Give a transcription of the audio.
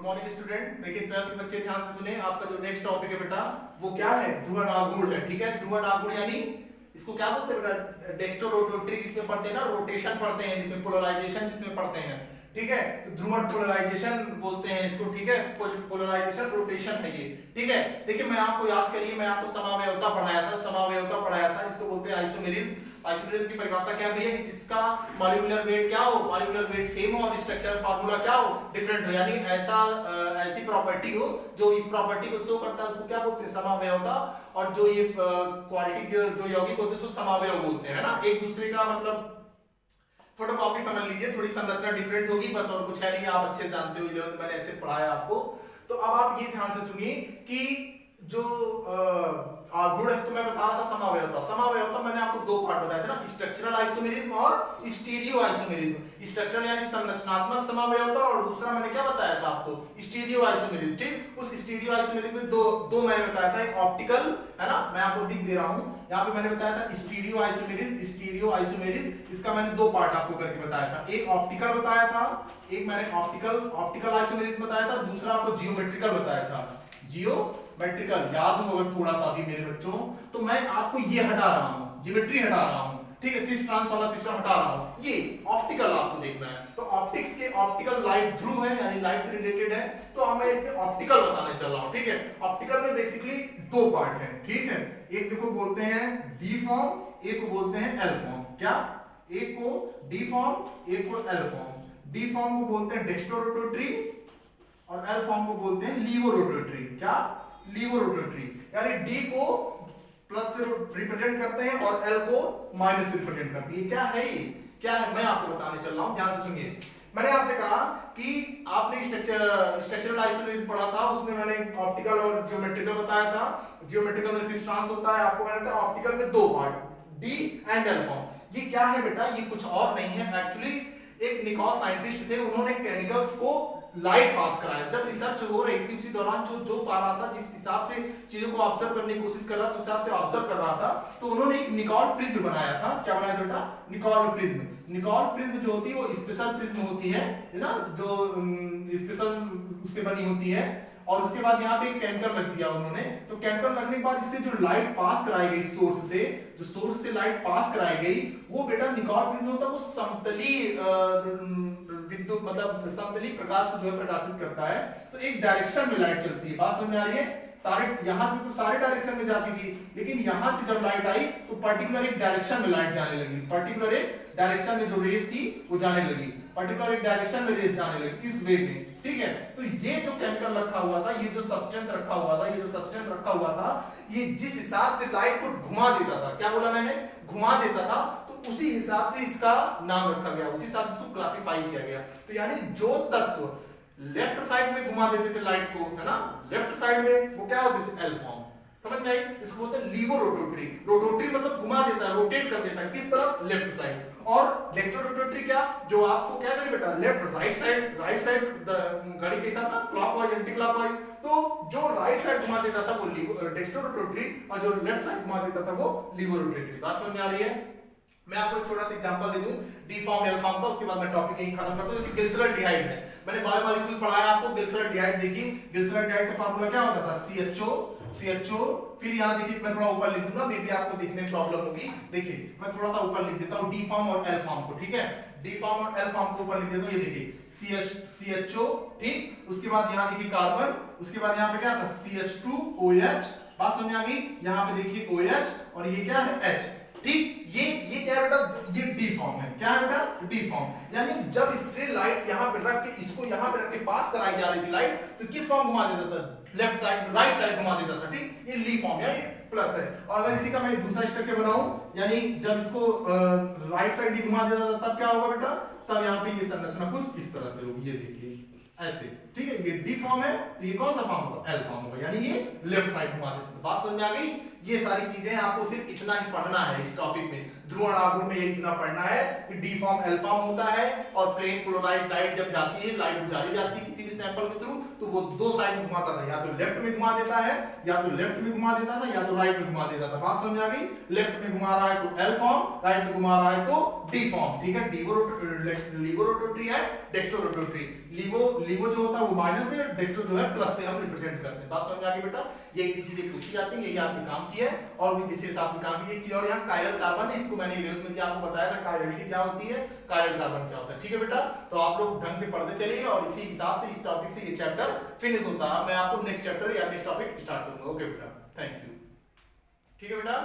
Morning student. देखिए 12th के बच्चे ध्यान से सुने, आपका जो नेक्स्ट टॉपिक है बेटा वो क्या है, ध्रुवण आघूर्ण है। ठीक है, ध्रुवण आघूर्ण यानी इसको क्या बोलते हैं बेटा, डेक्स्ट्रो रोटोट्री जिसमें पढ़ते हैं ना, रोटेशन पढ़ते हैं जिसमें, पोलराइजेशन जिसमें पढ़ते हैं। ठीक है, तो ध्रुवण पोलराइजेशन बोलते हैं इसको। ठीक है, पोलराइजेशन रोटेशन है ये। ठीक है, देखिए मैं आपको याद करिए, मैं आपको समावयवता पढ़ाया था, समावयवता पढ़ाया था जिसको बोलते हैं आइसोमेरिज्म। आइसोमेरिज्म की परिभाषा क्या है कि जिसका मॉलिक्यूलर वेट क्या हो, मॉलिक्यूलर वेट सेम हो और स्ट्रक्चरल फार्मूला क्या हो, डिफरेंट हो, यानी ऐसा ऐसी प्रॉपर्टी हो जो इस प्रॉपर्टी को शो करता है, उसको क्या बोलते हैं, समावयवता। और जो ये क्वालिटी जो यौगिक होते हैं उसको समावयव बोलते हैं ना। एक दूसरे का मतलब फोटोकॉपी समझ लीजिए, थोड़ी संरचना डिफरेंट होगी बस, और कुछ है नहीं, आप अच्छे जानते हो, 11th मैंने अच्छे पढ़ाया आपको। तो अब आप ये ध्यान से सुनिए कि जो गुण है तो मैं बता रहा था समावयवता। समावयवता मैंने आपको दो पार्ट बताए थे ना, स्ट्रक्चरल आइसोमेरिज्म और स्टीरियो आइसोमेरिज्म। स्ट्रक्चरल यानी संरचनात्मक समावयवता और दूसरा मैंने क्या बताया था आपको, स्टीरियो आइसोमेरिज्म। ठीक, उस स्टीरियो आइसोमेरिज्म में दो मैंने बताया था, एक ऑप्टिकल है ना, मैं आपको दिख दे रहा हूं यहाँ पे, मैंने बताया था स्टीरियो आइसोमेरिज्म। स्टीरियो आइसोमेरिज्म इसका मैंने दो पार्ट आपको करके बताया था, एक ऑप्टिकल बताया था, एक मैंने ऑप्टिकल आइसोमेरिज्म बताया था, दूसरा आपको जियोमेट्रिकल बताया था। जियोमेट्रिकल याद हो अगर थोड़ा सा भी मेरे बच्चों, तो मैं आपको ये हटा रहा हूं, ज्योमेट्री हटा रहा हूं। ठीक है, सिस ट्रांस वाला सिस्टम हटा रहा हूं, ये ऑप्टिकल आपको देखना है। तो ऑप्टिक्स के ऑप्टिकल लाइट ध्रुव है यानी लाइट से रिलेटेड है, तो अब मैं इसमें ऑप्टिकल बताने चल रहा हूं। ठीक है, ऑप्टिकल में बेसिकली दो पार्ट है। ठीक है, एक देखो बोलते हैं डी फॉर्म, एक को बोलते हैं एल फॉर्म। क्या, एक को डी फॉर्म, एक को एल फॉर्म। डी फॉर्म को बोलते हैं डेक्स्ट्रो रोटोट्री और एल फॉर्म को बोलते हैं लीवो रोटोट्री। क्या, लीवो रोटोट्री, यानी डी को प्लस से रिप्रेजेंट करते हैं और एल को माइनस से रिप्रेजेंट करती है। क्या है ये, क्या है, मैं आपको बताने चल रहा हूं, ध्यान से सुनिए। मैंने आपसे कहा कि आपने स्ट्रक्चरल आइसोमेरिज्म पढ़ा था, उसमें मैंने ऑप्टिकल और जियोमेट्रिकल बताया था। जियोमेट्रिकल में सिस ट्रांस होता है, आपको मैंने बताया ऑप्टिकल में दो part, D and L form. ये क्या है बेटा, ये कुछ और नहीं है, एक्चुअली एक निकोल साइंटिस्ट थे, उन्होंने केमिकल्स को लाइट पास कराया। जब रिसर्च हो रही थी उसी दौरान जो पा रहा था, जिस हिसाब से चीजों को ऑब्जर्व करने की कोशिश कर रहा था, उस हिसाब से ऑब्जर्व कर रहा था, तो उन्होंने एक निकोल प्रिज्म बनाया था। क्या बनाया बेटा, निकोल प्रिज्म। निकोल प्रिज्म जो होती है वो स्पेशल प्रिज्म होती है ना, जो स्पेशल से बनी होती है। और उसके बाद यहाँ पे एक केमिकल रख दिया उन्होंने, तो केमिकल रखने के बाद इससे जो लाइट पास कराई गई सोर्स से, जो सोर्स से लाइट पास कराई गई, वो बेटा निकोल प्रिज्म होता है, वो समतली विद्युत मतलब समतली प्रकाश को जो है प्रकाशित करता है। तो एक डायरेक्शन में लाइट चलती है, बात समझ में आ रही है। सारे यहाँ पे तो सारे डायरेक्शन में जाती थी, लेकिन यहाँ से जब लाइट आई तो पर्टिकुलर एक डायरेक्शन में लाइट जाने लगी, पर्टिकुलर एक डायरेक्शन में जो रेस थी वो जाने लगी, पर्टिकुलर एक डायरेक्शन में रेस जाने लगी, इस वे में। ठीक है, तो ये जो केमिकल रखा हुआ था, ये जो सब्सटेंस रखा हुआ था, ये जो सब्सटेंस रखा हुआ था, ये जिस हिसाब से लाइट को घुमा देता था, क्या बोला मैंने, घुमा देता था, तो उसी हिसाब से इसका नाम रखा गया, उसी हिसाब से इसको क्लासिफाई किया गया। तो यानी जो तत्व लेफ्ट साइड में घुमा देते थे लाइट को, है ना, लेफ्ट साइड में वो क्या होते थे, एल फॉर्म। समझ में आई, इसको बोलते हैं लीवो रोटोट्री। रोटोट्री मतलब घुमा देता है, रोटेट कर देता है, किस तरफ, लेफ्ट साइड। और डेक्स्ट्रो रोटोट्री क्या, जो आपको क्या करे बेटा, लेफ्ट राइट साइड घड़ी के हिसाब से क्लॉकवाइज एंटी क्लॉकवाइज, तो जो राइट साइड घुमा देता था वो डेक्स्ट्रो रोटोट्री और जो लेफ्ट साइड घुमा देता था वो लीवो रोटोट्री। बात समझ में आ रही है। मैं आपको एक छोटा सा एग्जांपल दे दूं डी फॉर्म एल फॉर्म का, उसके बाद मैं टॉपिक यहीं खत्म करता हूं। जैसे ग्लिसरॉल्डिहाइड है, मैंने बायोमोलिक्यूल पढ़ाया आपको, ग्लिसरॉल्डिहाइड देखिए, ग्लिसरॉल्डिहाइड का फार्मूला क्या होता था, CHO। फिर यहाँ देखिए मैं थोड़ा ऊपर लिख दूंगा, मे बी आपको देखने में प्रॉब्लम होगी। देखिए मैं थोड़ा सा ऊपर लिख देता हूँ डी फॉर्म और एल फॉर्म को। ठीक है, डी फॉर्म और एल फॉर्म को ऊपर लिख देता हूँ, ये देखिए CHO। ठीक, उसके बाद यहाँ देखिए कार्बन, उसके बाद यहाँ पे क्या था, CH2OH। बात समझ आ गई, यहाँ पे देखिए OH और ये क्या है, H। ठीक, ये क्या है बेटा, ये डी फॉर्म है। क्या है बेटा, डी फॉर्म, यानी जब इससे लाइट यहाँ पे रख के, इसको यहाँ पे रख के पास कराई जा रही थी लाइट, तो किस फॉर्म घुमा देता था, लेफ्ट साइड, राइट साइड घुमा देता था। ठीक, ये ली फॉर्म यानी प्लस है। और अगर इसी का मैं दूसरा स्ट्रक्चर बनाऊं, यानी जब इसको राइट साइड ही घुमा देता था, तब क्या होगा बेटा, तब यहाँ पे ये संरचना कुछ इस तरह से होगी, ये देखिए ऐसे। ठीक है, ये डी फॉर्म है, तो ये कौन सा फॉर्म होगा, एल फॉर्म होगा, यानी ये लेफ्ट साइड घुमा देता था। बात समझ में आ गई, ये सारी चीजें आपको सिर्फ इतना ही पढ़ना है इस टॉपिक में। ध्रुवण आघूर्ण में ये इतना पढ़ना है कि डी फॉर्म एल फॉर्म होता है और प्लेन पोलराइज्ड लाइट जब जाती है, लाइट गुजारी जाती है किसी भी सैंपल के थ्रू, तो वो दो साइड में घुमाता था, या तो लेफ्ट में घुमा देता है, या तो लेफ्ट में घुमा देता था, या तो राइट में घुमा देता था। बात समझ आ गई? लेफ्ट में घुमा रहा है तो एल फॉर्म, राइट में घुमा रहा है तो डी फॉर्म, ठीक है। लीवो रोटेटरी है, डेक्स्ट्रो रोटेटरी। लीवो जो होता है वो माइनस है, डेक्स्ट्रो जो है प्लस से हम रिप्रेजेंट करते हैं। बात समझ आ गई बेटा? ये चीजें पूछी जाती हैं, यही आपके काम की है, और भी विशेष आपके काम की एक चीज। और यहाँ कायरल कार्बन है, इसको मैंने 11th में भी आपको बताया था कायरलिटी क्या होती है, कायरल कार्बन क्या होता है, ठीक है बेटा? तो आप लोग ढंग से पढ़ते चलिए और इसी हिसाब से इस टॉपिक से ये चैप्टर फिनिश होता है। मैं आपको नेक्स्ट चैप्टर या नेक्स्ट टॉपिक स्टार्ट करूंगा। ओके बेटा, थैंक यू, ठीक है बेटा।